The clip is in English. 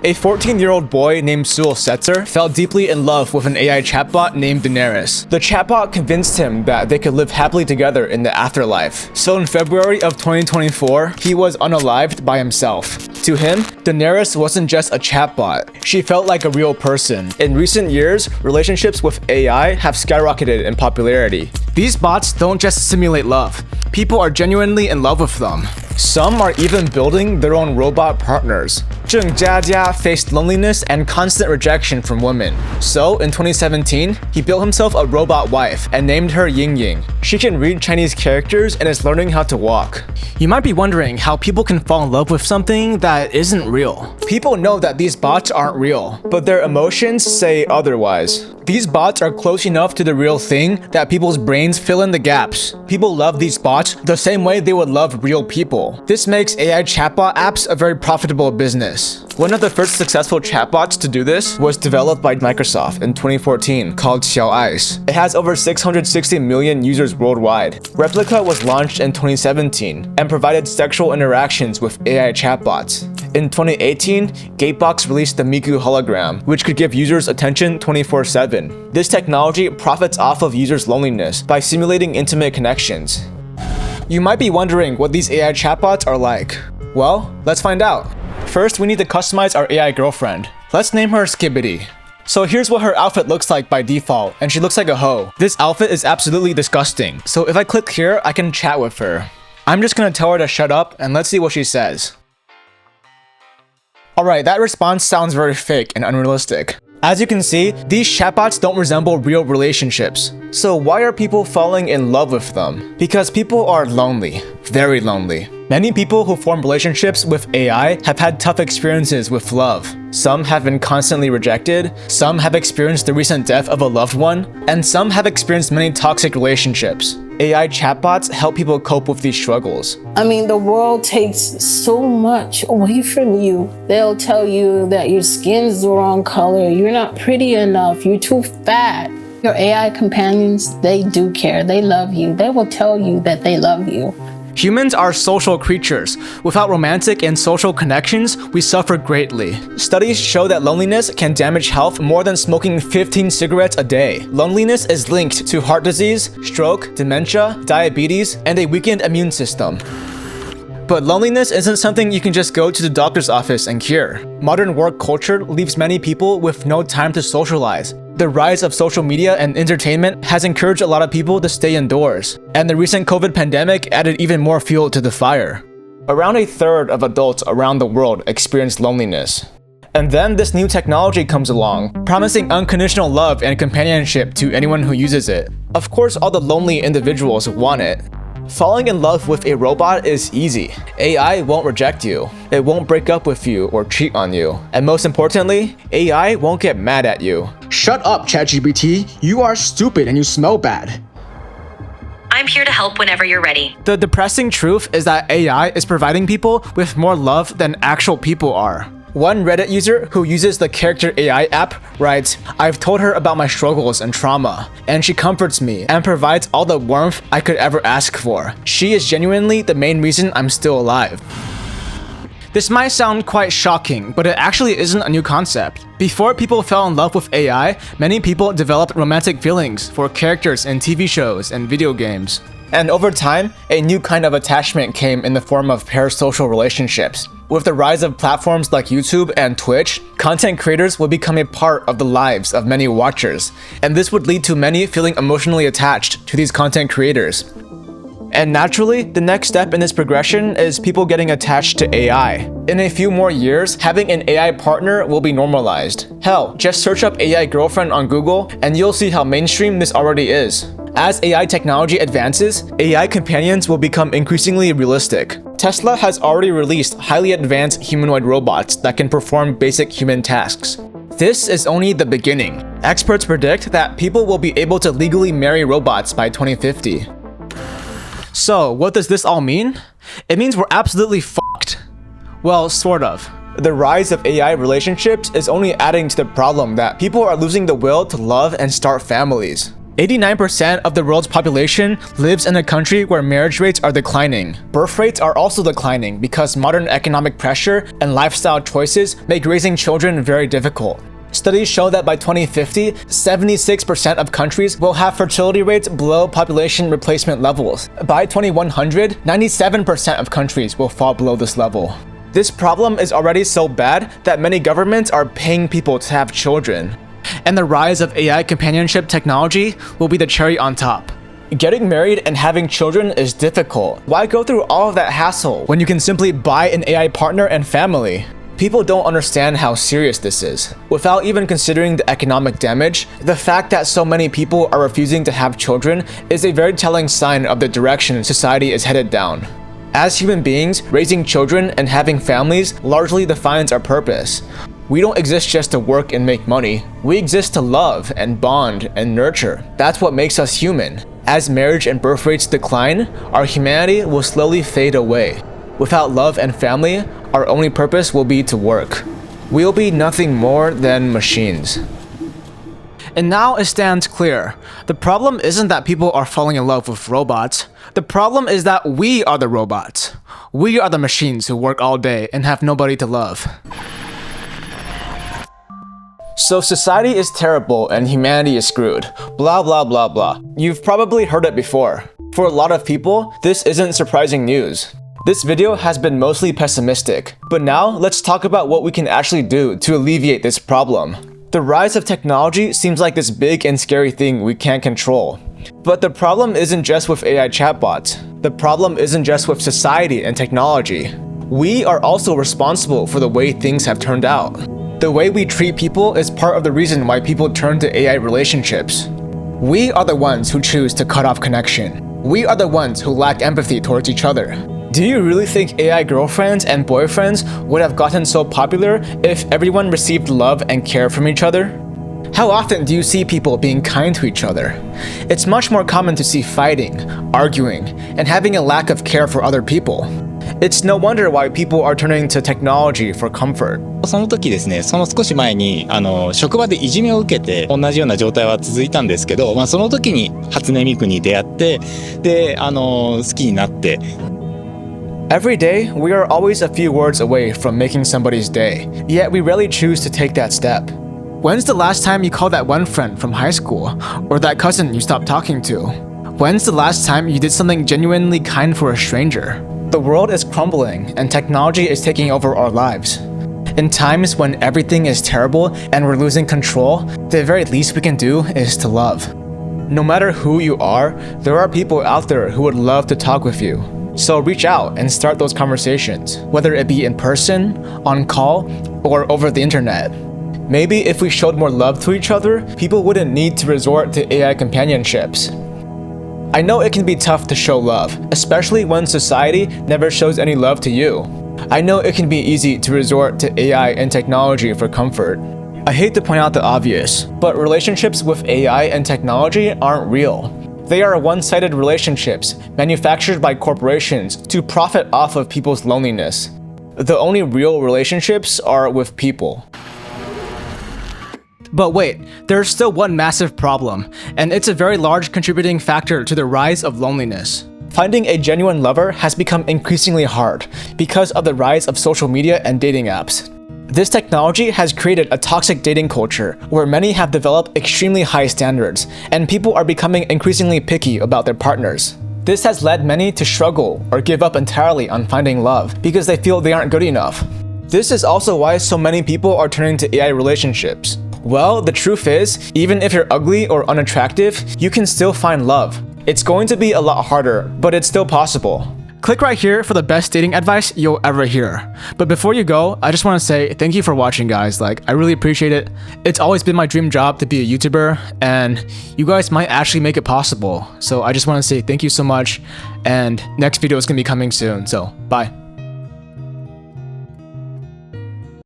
A 14-year-old boy named Sul Setzer fell deeply in love with an AI chatbot named Daenerys. The chatbot convinced him that they could live happily together in the afterlife. So in February of 2024, he was unalived by himself. To him, Daenerys wasn't just a chatbot. She felt like a real person. In recent years, relationships with AI have skyrocketed in popularity. These bots don't just simulate love. People are genuinely in love with them. Some are even building their own robot partners. Zheng Jiajia faced loneliness and constant rejection from women. So, in 2017, he built himself a robot wife and named her Ying Ying. She can read Chinese characters and is learning how to walk. You might be wondering how people can fall in love with something that isn't real. People know that these bots aren't real, but their emotions say otherwise. These bots are close enough to the real thing that people's brains fill in the gaps. People love these bots the same way they would love real people. This makes AI chatbot apps a very profitable business. One of the first successful chatbots to do this was developed by Microsoft in 2014 called Xiao Ice. It has over 660 million users worldwide. Replika was launched in 2017 and provided sexual interactions with AI chatbots. In 2018, Gatebox released the Miku hologram, which could give users attention 24/7. This technology profits off of users' loneliness by simulating intimate connections. You might be wondering what these AI chatbots are like. Well, let's find out. First, we need to customize our AI girlfriend. Let's name her Skibbity. So here's what her outfit looks like by default, and she looks like a hoe. This outfit is absolutely disgusting, so if I click here, I can chat with her. I'm just gonna tell her to shut up, and let's see what she says. Alright, that response sounds very fake and unrealistic. As you can see, these chatbots don't resemble real relationships. So why are people falling in love with them? Because people are lonely. Very lonely. Many people who form relationships with AI have had tough experiences with love. Some have been constantly rejected, some have experienced the recent death of a loved one, and some have experienced many toxic relationships. AI chatbots help people cope with these struggles. I mean, the world takes so much away from you. They'll tell you that your skin's the wrong color, you're not pretty enough, you're too fat. Your AI companions, they do care, they love you. They will tell you that they love you. Humans are social creatures. Without romantic and social connections, we suffer greatly. Studies show that loneliness can damage health more than smoking 15 cigarettes a day. Loneliness is linked to heart disease, stroke, dementia, diabetes, and a weakened immune system. But loneliness isn't something you can just go to the doctor's office and cure. Modern work culture leaves many people with no time to socialize. The rise of social media and entertainment has encouraged a lot of people to stay indoors, and the recent COVID pandemic added even more fuel to the fire. Around a third of adults around the world experience loneliness. And then this new technology comes along, promising unconditional love and companionship to anyone who uses it. Of course, all the lonely individuals want it. Falling in love with a robot is easy. AI won't reject you. It won't break up with you or cheat on you. And most importantly, AI won't get mad at you. Shut up, ChatGPT. You are stupid and you smell bad. I'm here to help whenever you're ready. The depressing truth is that AI is providing people with more love than actual people are. One Reddit user who uses the Character AI app writes, "I've told her about my struggles and trauma, and she comforts me and provides all the warmth I could ever ask for. She is genuinely the main reason I'm still alive." This might sound quite shocking, but it actually isn't a new concept. Before people fell in love with AI, many people developed romantic feelings for characters in TV shows and video games. And over time, a new kind of attachment came in the form of parasocial relationships. With the rise of platforms like YouTube and Twitch, content creators will become a part of the lives of many watchers, and this would lead to many feeling emotionally attached to these content creators. And naturally, the next step in this progression is people getting attached to AI. In a few more years, having an AI partner will be normalized. Hell, just search up AI girlfriend on Google and you'll see how mainstream this already is. As AI technology advances, AI companions will become increasingly realistic. Tesla has already released highly advanced humanoid robots that can perform basic human tasks. This is only the beginning. Experts predict that people will be able to legally marry robots by 2050. So, what does this all mean? It means we're absolutely fucked. Well, sort of. The rise of AI relationships is only adding to the problem that people are losing the will to love and start families. 89% of the world's population lives in a country where marriage rates are declining. Birth rates are also declining because modern economic pressure and lifestyle choices make raising children very difficult. Studies show that by 2050, 76% of countries will have fertility rates below population replacement levels. By 2100, 97% of countries will fall below this level. This problem is already so bad that many governments are paying people to have children. And the rise of AI companionship technology will be the cherry on top. Getting married and having children is difficult. Why go through all of that hassle when you can simply buy an AI partner and family? People don't understand how serious this is. Without even considering the economic damage, the fact that so many people are refusing to have children is a very telling sign of the direction society is headed down. As human beings, raising children and having families largely defines our purpose. We don't exist just to work and make money. We exist to love and bond and nurture. That's what makes us human. As marriage and birth rates decline, our humanity will slowly fade away. Without love and family, our only purpose will be to work. We'll be nothing more than machines. And now it stands clear. The problem isn't that people are falling in love with robots. The problem is that we are the robots. We are the machines who work all day and have nobody to love. So society is terrible and humanity is screwed. Blah blah blah blah. You've probably heard it before. For a lot of people, this isn't surprising news. This video has been mostly pessimistic, but now let's talk about what we can actually do to alleviate this problem. The rise of technology seems like this big and scary thing we can't control. But the problem isn't just with AI chatbots. The problem isn't just with society and technology. We are also responsible for the way things have turned out. The way we treat people is part of the reason why people turn to AI relationships. We are the ones who choose to cut off connection. We are the ones who lack empathy towards each other. Do you really think AI girlfriends and boyfriends would have gotten so popular if everyone received love and care from each other? How often do you see people being kind to each other? It's much more common to see fighting, arguing, and having a lack of care for other people. It's no wonder why people are turning to technology for comfort. その時ですね、その少し前に職場でいじめを受けて同じような状態は続いたんですけど、その時に初音ミクに出会って、で好きになって。Every day, we are always a few words away from making somebody's day, yet we rarely choose to take that step. When's the last time you called that one friend from high school, or that cousin you stopped talking to? When's the last time you did something genuinely kind for a stranger? The world is crumbling, and technology is taking over our lives. In times when everything is terrible and we're losing control, the very least we can do is to love. No matter who you are, there are people out there who would love to talk with you. So reach out and start those conversations, whether it be in person, on call, or over the internet. Maybe if we showed more love to each other, people wouldn't need to resort to AI companionships. I know it can be tough to show love, especially when society never shows any love to you. I know it can be easy to resort to AI and technology for comfort. I hate to point out the obvious, but relationships with AI and technology aren't real. They are one-sided relationships manufactured by corporations to profit off of people's loneliness. The only real relationships are with people. But wait, there's still one massive problem, and it's a very large contributing factor to the rise of loneliness. Finding a genuine lover has become increasingly hard because of the rise of social media and dating apps. This technology has created a toxic dating culture where many have developed extremely high standards, and people are becoming increasingly picky about their partners. This has led many to struggle or give up entirely on finding love because they feel they aren't good enough. This is also why so many people are turning to AI relationships. Well, the truth is, even if you're ugly or unattractive, you can still find love. It's going to be a lot harder, but it's still possible. Click right here for the best dating advice you'll ever hear. But before you go, I just want to say thank you for watching, guys. I really appreciate it. It's always been my dream job to be a YouTuber, and you guys might actually make it possible. So I just want to say thank you so much, and next video is going to be coming soon, so bye.